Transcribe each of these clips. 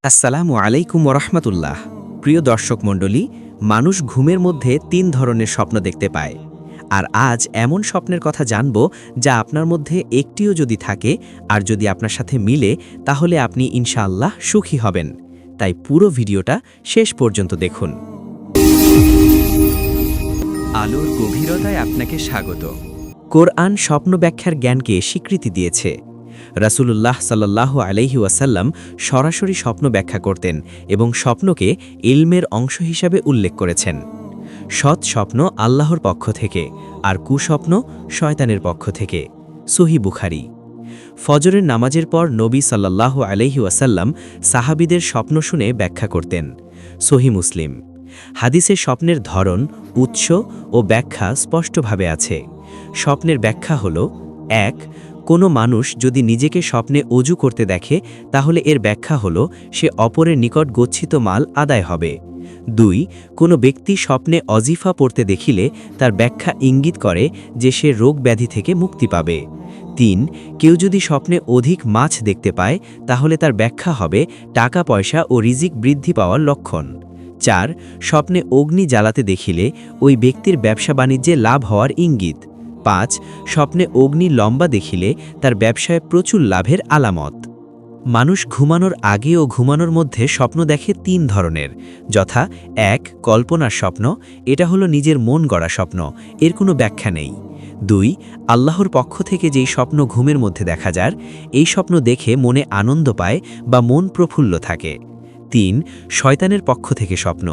আসসালামু আলাইকুম ওরহমতুল্লাহ। প্রিয় দর্শক মণ্ডলী, মানুষ ঘুমের মধ্যে ৩ ধরনের স্বপ্ন দেখতে পায়। আর আজ এমন স্বপ্নের কথা জানব যা আপনার মধ্যে একটিও যদি থাকে আর যদি আপনার সাথে মিলে, তাহলে আপনি ইনশাআল্লাহ সুখী হবেন। তাই পুরো ভিডিওটা শেষ পর্যন্ত দেখুন। আলোর গভীরতায় আপনাকে স্বাগত। কোরআন স্বপ্ন ব্যাখ্যার জ্ঞানকে স্বীকৃতি দিয়েছে। রাসূলুল্লাহ সাল্লাল্লাহু আলাইহি ওয়াসাল্লাম সরাসরি স্বপ্ন ব্যাখ্যা করতেন এবং স্বপ্নকে ইলমের অংশ হিসাবে উল্লেখ করেছেন। সৎ স্বপ্ন আল্লাহর পক্ষ থেকে আর কুস্বপ্ন শয়তানের পক্ষ থেকে। সহিহ বুখারী। ফজরের নামাজের পর নবী সাল্লাল্লাহু আলাইহি ওয়াসাল্লাম সাহাবীদের স্বপ্ন শুনে ব্যাখ্যা করতেন। সহিহ মুসলিম। হাদিসে স্বপ্নের ধরন, উৎস ও ব্যাখ্যা স্পষ্টভাবে আছে। স্বপ্নের ব্যাখ্যা হল: ১. কোনো মানুষ যদি নিজেকে স্বপ্নে অজু করতে দেখে, তাহলে এর ব্যাখ্যা হল সে অপরের নিকট গচ্ছিত মাল আদায় হবে। ২. কোনো ব্যক্তি স্বপ্নে অজিফা পড়তে দেখিলে তার ব্যাখ্যা ইঙ্গিত করে যে সে রোগ ব্যাধি থেকে মুক্তি পাবে। ৩. কেউ যদি স্বপ্নে অধিক মাছ দেখতে পায়, তাহলে তার ব্যাখ্যা হবে টাকা পয়সা ও রিজিক বৃদ্ধি পাওয়ার লক্ষণ। ৪. স্বপ্নে অগ্নি জ্বালাতে দেখিলে ওই ব্যক্তির ব্যবসা বাণিজ্যে লাভ হওয়ার ইঙ্গিত। ৫. স্বপ্নে অগ্নি লম্বা দেখিলে তার ব্যবসায় প্রচুর লাভের আলামত। মানুষ ঘুমানোর আগে ও ঘুমানোর মধ্যে স্বপ্ন দেখে ৩ ধরনের, যথা: ১. কল্পনার স্বপ্ন, এটা হলো নিজের মন গড়া স্বপ্ন, এর কোনো ব্যাখ্যা নেই। ২. আল্লাহর পক্ষ থেকে যেই স্বপ্ন ঘুমের মধ্যে দেখা যায়, এই স্বপ্ন দেখে মনে আনন্দ পায় বা মন প্রফুল্ল থাকে। ৩. শয়তানের পক্ষ থেকে স্বপ্ন,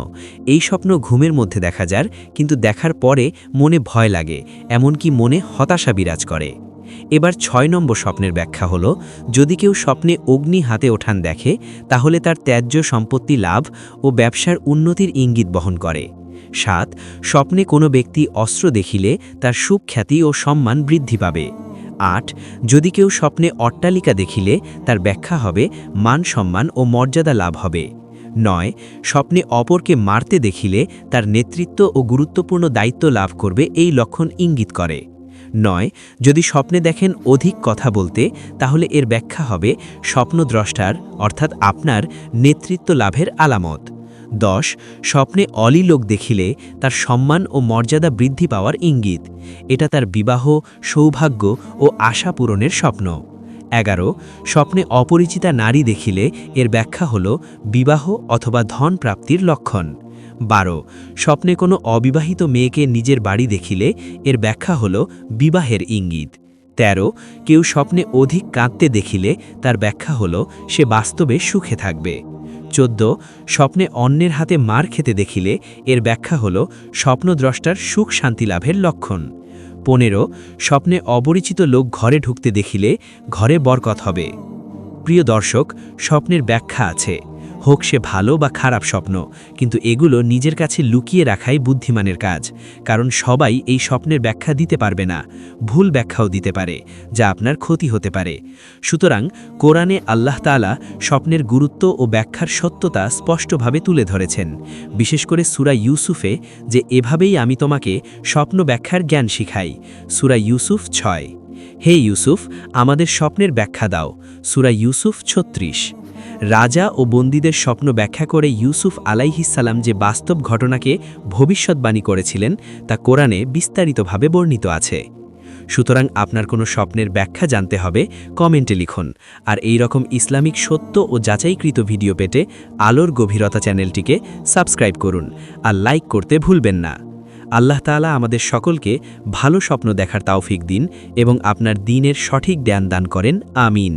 এই স্বপ্ন ঘুমের মধ্যে দেখা যায়, কিন্তু দেখার পরে মনে ভয় লাগে, এমনকি মনে হতাশা বিরাজ করে। এবার ৬ নম্বর স্বপ্নের ব্যাখ্যা হল: যদি কেউ স্বপ্নে অগ্নি হাতে ওঠান দেখে, তাহলে তার ত্যায্য সম্পত্তি লাভ ও ব্যবসার উন্নতির ইঙ্গিত বহন করে। ৭. স্বপ্নে কোনো ব্যক্তি অস্ত্র দেখিলে তার সুখ্যাতি ও সম্মান বৃদ্ধি পাবে। ৮. যদি কেউ স্বপ্নে অট্টালিকা দেখিলে তার ব্যাখ্যা হবে মান সম্মান ও মর্যাদা লাভ হবে। ৯. স্বপ্নে অপরকে মারতে দেখিলে তার নেতৃত্ব ও গুরুত্বপূর্ণ দায়িত্ব লাভ করবে, এই লক্ষণ ইঙ্গিত করে। ৯. যদি স্বপ্নে দেখেন অধিক কথা বলতে, তাহলে এর ব্যাখ্যা হবে স্বপ্নদ্রষ্টার অর্থাৎ আপনার নেতৃত্ব লাভের আলামত। ১০. স্বপ্নে অলি লোক দেখিলে তার সম্মান ও মর্যাদা বৃদ্ধি পাওয়ার ইঙ্গিত, এটা তার বিবাহ, সৌভাগ্য ও আশা পূরণের স্বপ্ন। ১১. স্বপ্নে অপরিচিতা নারী দেখিলে এর ব্যাখ্যা হল বিবাহ অথবা ধন প্রাপ্তির লক্ষণ। ১২. স্বপ্নে কোনো অবিবাহিত মেয়েকে নিজের বাড়ি দেখিলে এর ব্যাখ্যা হল বিবাহের ইঙ্গিত। ১৩. কেউ স্বপ্নে অধিক কাঁদতে দেখিলে তার ব্যাখ্যা হল সে বাস্তবে সুখে থাকবে। ১৪. স্বপ্নে অন্যের হাতে মার খেতে দেখিলে এর ব্যাখ্যা হল স্বপ্নদ্রষ্টার সুখ শান্তি লাভের লক্ষণ। ১৫. স্বপ্নে অপরিচিত লোক ঘরে ঢুকতে দেখিলে ঘরে বরকত হবে। প্রিয় দর্শক, স্বপ্নের ব্যাখ্যা আছে, হোক সে ভালো বা খারাপ স্বপ্ন, কিন্তু এগুলো নিজের কাছে লুকিয়ে রাখাই বুদ্ধিমানের কাজ, কারণ সবাই এই স্বপ্নের ব্যাখ্যা দিতে পারবে না, ভুল ব্যাখ্যাও দিতে পারে, যা আপনার ক্ষতি হতে পারে। সুতরাং কোরআনে আল্লাহ তাআলা স্বপ্নের গুরুত্ব ও ব্যাখ্যার সত্যতা স্পষ্টভাবে তুলে ধরেছেন, বিশেষ করে সূরা ইউসুফে, যে এভাবেই আমি তোমাকে স্বপ্ন ব্যাখ্যার জ্ঞান শিখাই। সূরা ইউসুফ ৬। হে ইউসুফ, আমাদের স্বপ্নের ব্যাখ্যা দাও। সূরা ইউসুফ ৩৬। রাজা ও বন্দীদের স্বপ্ন ব্যাখ্যা করে ইউসুফ আলাইহিসসালাম যে বাস্তব ঘটনাকে ভবিষ্যৎবাণী করেছিলেন, তা কোরআনে বিস্তারিতভাবে বর্ণিত আছে। সুতরাং আপনার কোনো স্বপ্নের ব্যাখ্যা জানতে হবে, কমেন্টে লিখুন। আর এই রকম ইসলামিক সত্য ও যাচাইকৃত ভিডিও পেতে আলোর গভীরতা চ্যানেলটিকে সাবস্ক্রাইব করুন আর লাইক করতে ভুলবেন না। আল্লাহ তাআলা আমাদের সকলকে ভালো স্বপ্ন দেখার তৌফিক দিন এবং আপনার দ্বীনের সঠিক জ্ঞান দান করেন। আমিন।